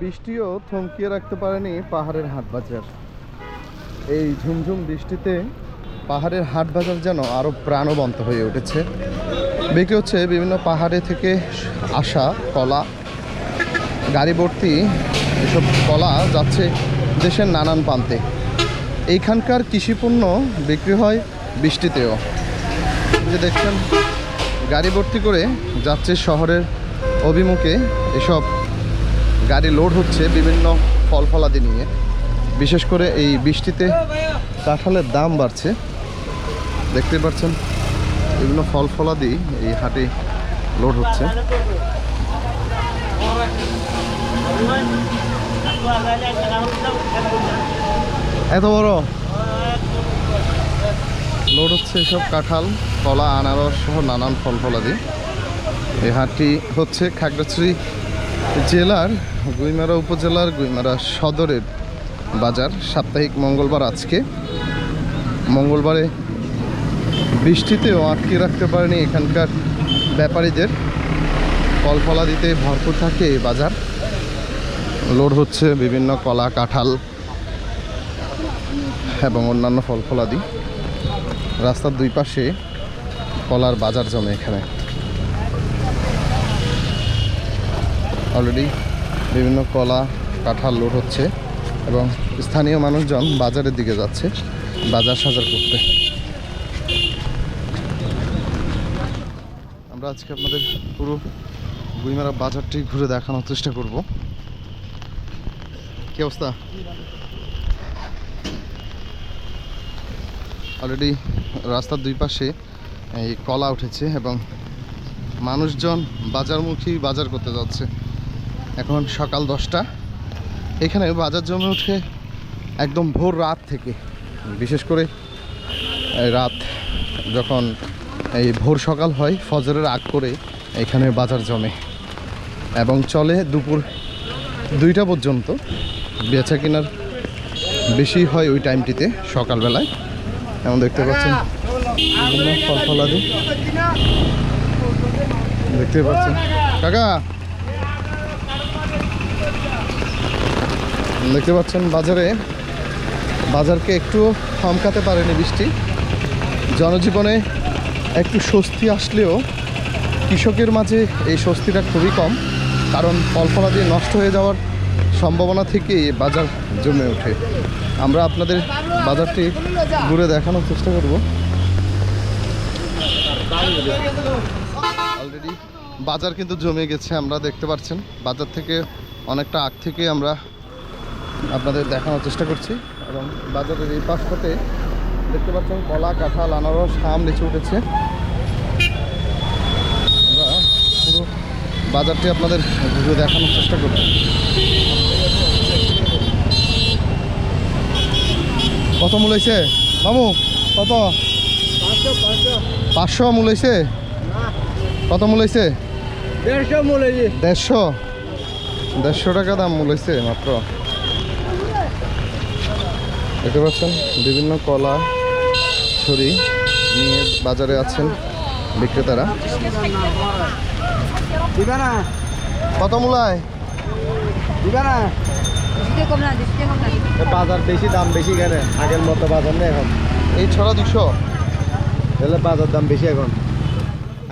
বৃষ্টিও থমকিয়ে রাখতে পারেনি পাহাড়ের হাট বাজার। এই ঝুমঝুম বৃষ্টিতে পাহাড়ের হাট বাজার যেন আরও প্রাণবন্ত হয়ে উঠেছে। বিক্রি হচ্ছে বিভিন্ন পাহাড়ে থেকে আসা কলা, গাড়ি ভর্তি এসব কলা যাচ্ছে দেশের নানান প্রান্তে। এইখানকার কৃষিপণ্য বিক্রি হয় বৃষ্টিতেও। যে দেখছেন গাড়ি ভর্তি করে যাচ্ছে শহরের অভিমুখে, এসব গাড়ি লোড হচ্ছে বিভিন্ন ফল ফলাদি নিয়ে। বিশেষ করে এই বৃষ্টিতে কাঁঠালের দাম বাড়ছে, দেখতে পাচ্ছেন বিভিন্ন ফল ফলাদি এই হাটে লোড হচ্ছে। এত বড় লোড হচ্ছে এসব কাঁঠাল, কলা, আনারস সহ নানান ফল ফলাদি। এই হাটটি হচ্ছে খাগড়াছড়ি জেলার গুইমারা উপজেলার গুইমারা সদরের বাজার। সাপ্তাহিক মঙ্গলবার আজকে। মঙ্গলবারে বৃষ্টিতেও আটকে রাখতে পারেনি এখানকার ব্যাপারীদের। ফল ফলাদিতে ভরপুর থাকে এই বাজার। লোড হচ্ছে বিভিন্ন কলা, কাঁঠাল এবং অন্যান্য ফল ফলাদি। রাস্তার দুই পাশে কলার বাজার জমে এখানে। অলরেডি বিভিন্ন কলা, কাঁঠাল লোড হচ্ছে এবং স্থানীয় মানুষজন বাজারের দিকে যাচ্ছে বাজার সাজার করতে। আমরা আজকে আপনাদের পুরো গুইমারা বাজারটি ঘুরে দেখানোর চেষ্টা করব। কি অবস্থা? অলরেডি রাস্তার দুই পাশে এই কলা উঠেছে এবং মানুষজন বাজারমুখী বাজার করতে যাচ্ছে। এখন সকাল 10টা। এখানে বাজার জমে ওঠে একদম ভোর রাত থেকে। বিশেষ করে রাত যখন এই ভোর সকাল হয়, ফজরের আগ করে এখানে বাজার জমে এবং চলে দুপুর 2টা পর্যন্ত। বেচা কেনার বেশি হয় ওই টাইমটিতে, সকালবেলায়। এমন দেখতে পাচ্ছেন বিভিন্ন ফল ফলাদি দেখতে পাচ্ছেন। কাকা দেখতে পাচ্ছেন বাজারকে একটু থমকাতে পারেনি বৃষ্টি। জনজীবনে একটু স্বস্তি আসলেও কৃষকের মাঝে এই স্বস্তিটা খুবই কম, কারণ ফল ফলাদি নষ্ট হয়ে যাওয়ার সম্ভাবনা থেকেই বাজার জমে ওঠে। আমরা আপনাদের বাজারটি ঘুরে দেখানোর চেষ্টা করব। অলরেডি বাজার কিন্তু জমে গেছে, আমরা দেখতে পাচ্ছেন। বাজার থেকে অনেকটা আগ থেকে আমরা আপনাদের দেখানোর চেষ্টা করছি এবং বাজারের এই পাশটাতে দেখতে পাচ্ছেন কলা, কাঁঠাল, আনারস, আম, লিচু উঠেছে। আমরা পুরো বাজারটি আপনাদের ঘুরে দেখানোর চেষ্টা করব। কত মূল হয়েছে মামু? কত? 500 মূল হয়েছে? কত মূল হয়েছে? 150 মূল হয়েছে। 150 টাকা দাম মূল হয়েছে মাত্র। দেখতে পাচ্ছেন বিভিন্ন কলা ছড়ি নিয়ে বাজারে আছেন বিক্রেতারা। কত মূলায়? বাজার বেশি, দাম বেশি কেন? আগের মতো বাজার নেই এখন। এই ছড়া 200 তাহলে বাজার দাম বেশি এখন।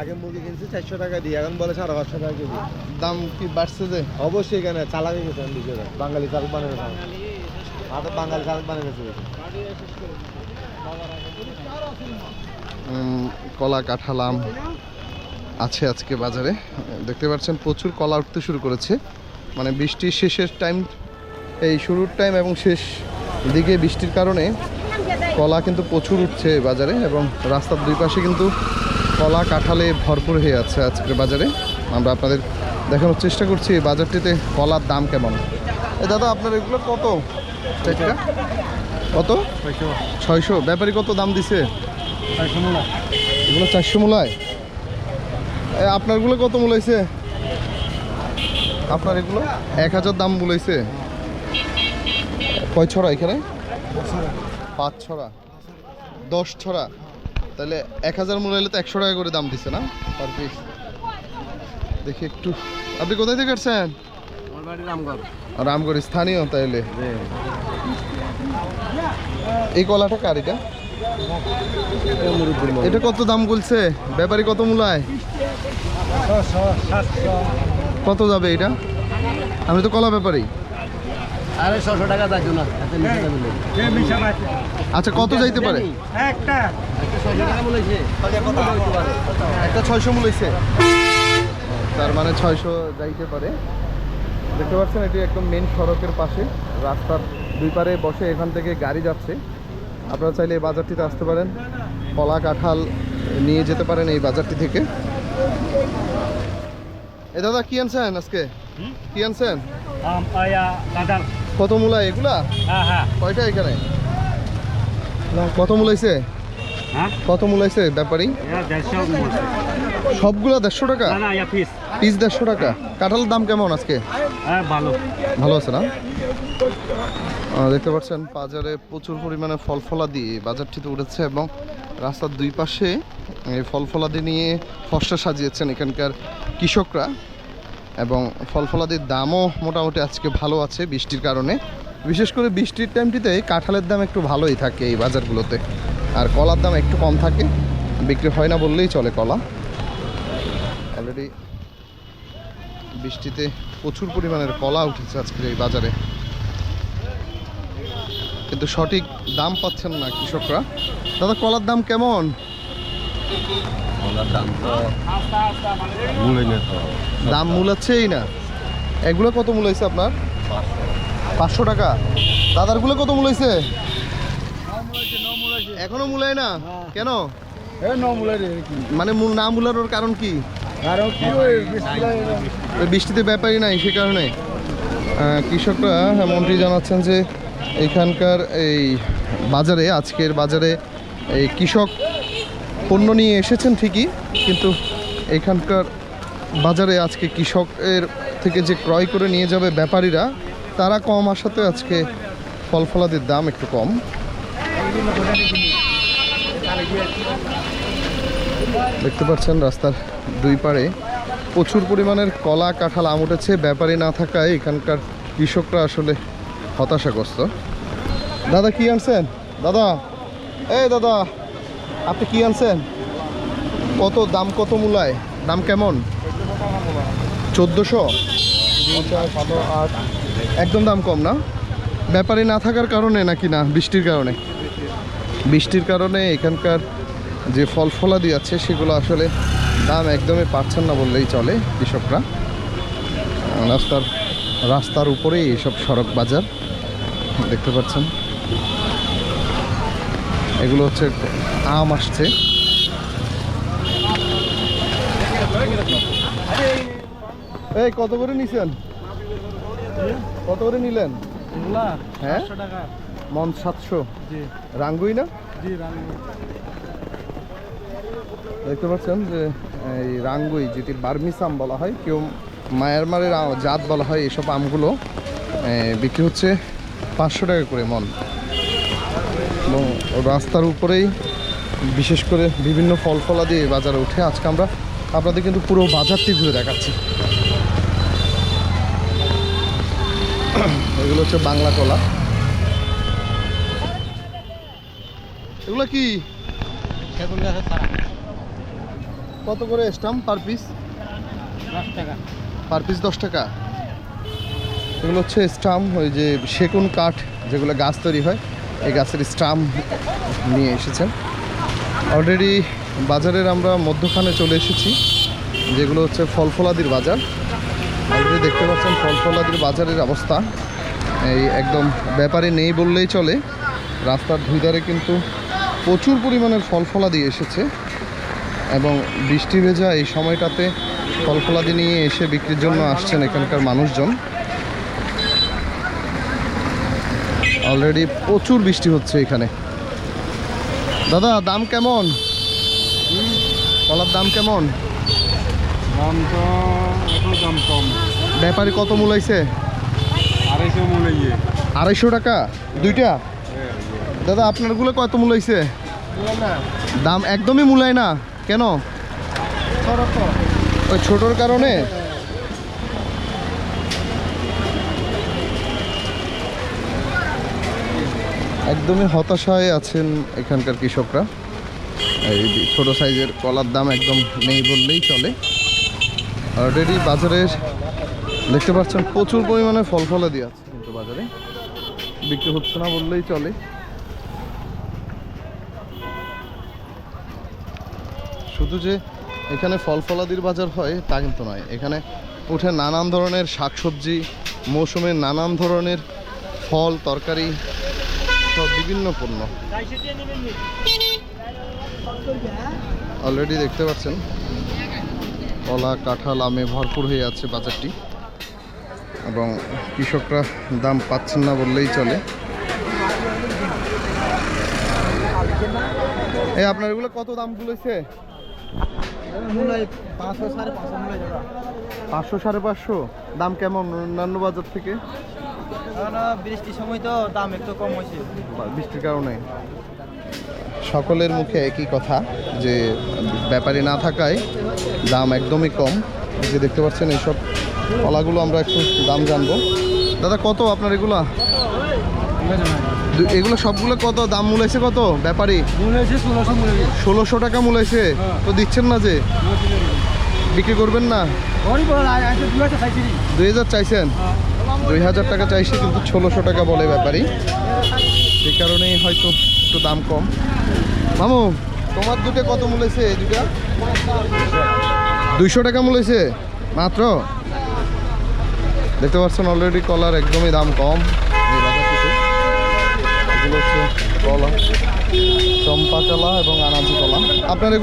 আগে মুরগি কিনছি 400 টাকা দিয়ে, এখন বলে 550 টাকা কেজি। দাম কি বাড়ছে? যে অবশ্যই এখানে চালাকি গেছে বিষয়টা। বাঙালি চালক বানিয়ে গেছে, বাঙালি চালক বানিয়ে গেছে। কলা, কাঁঠাল, আম আছে আজকে বাজারে। দেখতে পাচ্ছেন প্রচুর কলা উঠতে শুরু করেছে। মানে বৃষ্টির শেষের টাইম, এই শুরুর টাইম এবং শেষ দিকে বৃষ্টির কারণে কলা কিন্তু প্রচুর উঠছে বাজারে এবং রাস্তার দুই পাশে কিন্তু কলা, কাঁঠালে ভরপুর হয়ে আছে আজকের বাজারে। আমরা আপনাদের দেখানোর চেষ্টা করছি এই বাজারটিতে কলার দাম কেমন। দাদা আপনার এগুলো কত? কত? 600। ব্যাপারী কত দাম দিছে? 400 মূলা। এগুলো 400 মূলায়। আপনারগুলো কত মূল হয়েছে? আপনার এগুলো 1000 দাম মূল হয়েছে। কয় ছড়া এখানে? 5 ছড়া, 10 ছড়া। তাহলে 1000 মূল হলে তো 100 টাকা করে দাম দিছে না পার পিস? দেখি একটু। আপনি কোথায় থেকে আসছেন? রামগড় স্থানীয় তাইলে। এই কলাটা কার এটা? এটা কত দাম বলছে ব্যাপারী, কত মূলায়? কত যাবে এটা? আমি তো কলা ব্যাপারী। আরে 600 টাকা যাইতো না। আচ্ছা কত যাইতে পারে? একটা 600 টাকা বলেছে। একটা 600 মূলাইছে, তার মানে 600 যাইতে পারে। দেখতে পাচ্ছেন এটি একদম মেন সড়কের পাশে, রাস্তার দুই পারে বসে এখান থেকে গাড়ি যাচ্ছে। আপনারা চাইলে এই বাজারটিতে আসতে পারেন, কলা কাঁঠাল নিয়ে যেতে পারেন এই বাজারটি থেকে। এ দাদা কি আনছেন আজকে? কি আনছেন? কত মূলায় এগুলা? কয়টা এখানে? কত মূলাইছে? কত মূলাইছে ব্যাপারী? সবগুলা 150 টাকা? পিস 150 টাকা। কাঁঠালের দাম কেমন আজকে? ভালো ভালো আছে না? দেখতে পাচ্ছেন বাজারে প্রচুর পরিমাণে ফল ফলাদি বাজারটিতে উঠেছে এবং রাস্তার দুই পাশে এই ফল ফলাদি নিয়ে ফসলা সাজিয়েছেন এখানকার কৃষকরা। এবং ফল ফলাদির দামও মোটামুটি আজকে ভালো আছে বৃষ্টির কারণে। বিশেষ করে বৃষ্টির টাইমটিতে কাঁঠালের দাম একটু ভালোই থাকে এই বাজারগুলোতে, আর কলার দাম একটু কম থাকে, বিক্রি হয় না বললেই চলে কলা। অলরেডি বৃষ্টিতে প্রচুর পরিমাণের কলা উঠেছে আজকের এই বাজারে, কিন্তু সঠিক দাম পাচ্ছেন না কৃষকরা। দাদা কলার দাম কেমন? দাম মূলাচ্ছেই না। এগুলো কত মূলাইছে আপনার? 500 টাকা। দাদারগুলো কত মূলাইছে? এখনো মূলায় না কেন? মানে না মূলানোর কারণ কি? বৃষ্টিতে ব্যাপারই নাই সে কারণে। কৃষকরা এমনটি জানাচ্ছেন যে এখানকার এই বাজারে, আজকের বাজারে এই কৃষক পণ্য নিয়ে এসেছেন ঠিকই, কিন্তু এখানকার বাজারে আজকে কৃষকের থেকে যে ক্রয় করে নিয়ে যাবে ব্যাপারীরা, তারা কম আসাতে আজকে ফল ফলাদির দাম একটু কম। দেখতে পাচ্ছেন রাস্তার দুই পাড়ে প্রচুর পরিমাণের কলা কাঁঠাল আম উঠেছে। ব্যাপারী না থাকায় এখানকার কৃষকরা আসলে হতাশাগ্রস্ত। দাদা কি আনছেন? দাদা, এই দাদা আপনি কি আনছেন? কত দাম, কত মূলায়? দাম কেমন? 1400? একদম দাম কম না? ব্যাপারী না থাকার কারণে নাকি না বৃষ্টির কারণে? বৃষ্টির কারণে এখানকার যে ফল ফলাদি আছে সেগুলো আসলে দাম একদমই পাচ্ছেন না বললেই চলে কৃষকরা। রাস্তার উপরেই এইসব সড়ক বাজার দেখতে পাচ্ছেন। এগুলো হচ্ছে আম আসছে। এই কত করে নিছেন? কত করে নিলেন? হ্যাঁ মন 700। রাঙ্গুই না? দেখতে পাচ্ছেন যে এই রাঙ্গুই, যেটি বার্মিস আম বলা হয়, কেউ মায়ানমারের জাত বলা হয়, এসব আমগুলো বিক্রি হচ্ছে 500 টাকা করে মন। এবং রাস্তার উপরেই বিশেষ করে বিভিন্ন ফল ফলাদি বাজারে উঠে। আজকে আমরা আপনাদের কিন্তু পুরো বাজারটি ঘুরে দেখাচ্ছি। এগুলো হচ্ছে বাংলা কলা। এগুলো কি? কত করে স্টাম্প পার পিস? 10 টাকা। পার পিস 10 টাকা। এগুলো হচ্ছে স্টাম্প, ওই যে সেগুন কাঠ যেগুলো গাছ তৈরি হয়, এই গাছের স্টাম্প নিয়ে এসেছেন। অলরেডি বাজারের আমরা মধ্যখানে চলে এসেছি, যেগুলো হচ্ছে ফল ফলাদির বাজার। অলরেডি দেখতে পাচ্ছেন ফল ফলাদির বাজারের অবস্থা এই একদম ব্যাপারে নেই বললেই চলে। রাস্তার দুই ধারে কিন্তু প্রচুর পরিমাণের ফল ফলাদি এসেছে এবং বৃষ্টি ভেজা এই সময়টাতে ফল ফলাদি নিয়ে এসে বিক্রির জন্য আসছেন এখানকার মানুষজন। অলরেডি প্রচুর বৃষ্টি হচ্ছে এখানে। দাদা দাম কেমন? কলার দাম কেমন? দাম তো একটু দাম কম। ব্যাপারী কত মূলাইছে? 250 মূল্যে। 250 টাকা দুইটা? দাদা আপনারগুলো কত মূলাইছে? দাম একদমই মূলায় না কেন? ওই ছোটোর কারণে? একদমই হতাশায় আছেন এখানকার কৃষকরা। এই ছোট সাইজের কলার দাম একদম নেই বললেই চলে। অলরেডি বাজারে দেখতে পাচ্ছেন প্রচুর পরিমাণে ফল ফলাদি আছে, কিন্তু বাজারে বিক্রি হচ্ছে না বললেই চলে। শুধু যে এখানে ফল ফলাদির বাজার হয় তা কিন্তু নয়, এখানে উঠে নানান ধরনের শাকসবজি, মৌসুমের নানান ধরনের ফল তরকারি, সব বিভিন্ন পণ্য। অলরেডি দেখতে পাচ্ছেন কলা, কাঁঠাল, আমে ভরপুর হয়ে আছে বাজারটি, এবং কৃষকরা দাম পাচ্ছেন না বললেই চলে। এই আপনার এগুলো কত দাম বলেছে? 500 550। দাম কেমন অন্যান্য বাজার থেকে? বৃষ্টির সময় তো দাম একটু কম হয়েছে। বৃষ্টির কারণে সকলের মুখে একই কথা যে ব্যাপারী না থাকায় দাম একদমই কম। এই যে দেখতে পাচ্ছেন এইসব কলাগুলো আমরা একটু দাম জানবো। দাদা কত আপনার এগুলা? এগুলো সবগুলো কত দাম মূলাইছে? কত ব্যাপারী? 1600 টাকা মূলাইছে। তো দিচ্ছেন না যে, বিক্রি করবেন না? 2000 চাইছেন? 2000 টাকা চাইছে, কিন্তু 1600 টাকা বলে ব্যাপারী। সেই কারণেই হয়তো একটু দাম কম। মামু তোমার দুটো কত মূলাইছে? দুটা 200 টাকা মূলাইছে মাত্র। দেখতে পাচ্ছেন অলরেডি কলার একদমই দাম কম এই বাজারটিতে। এগুলো হচ্ছে কলা, চম্পা কলা এবং আনাজি কলা। আপনার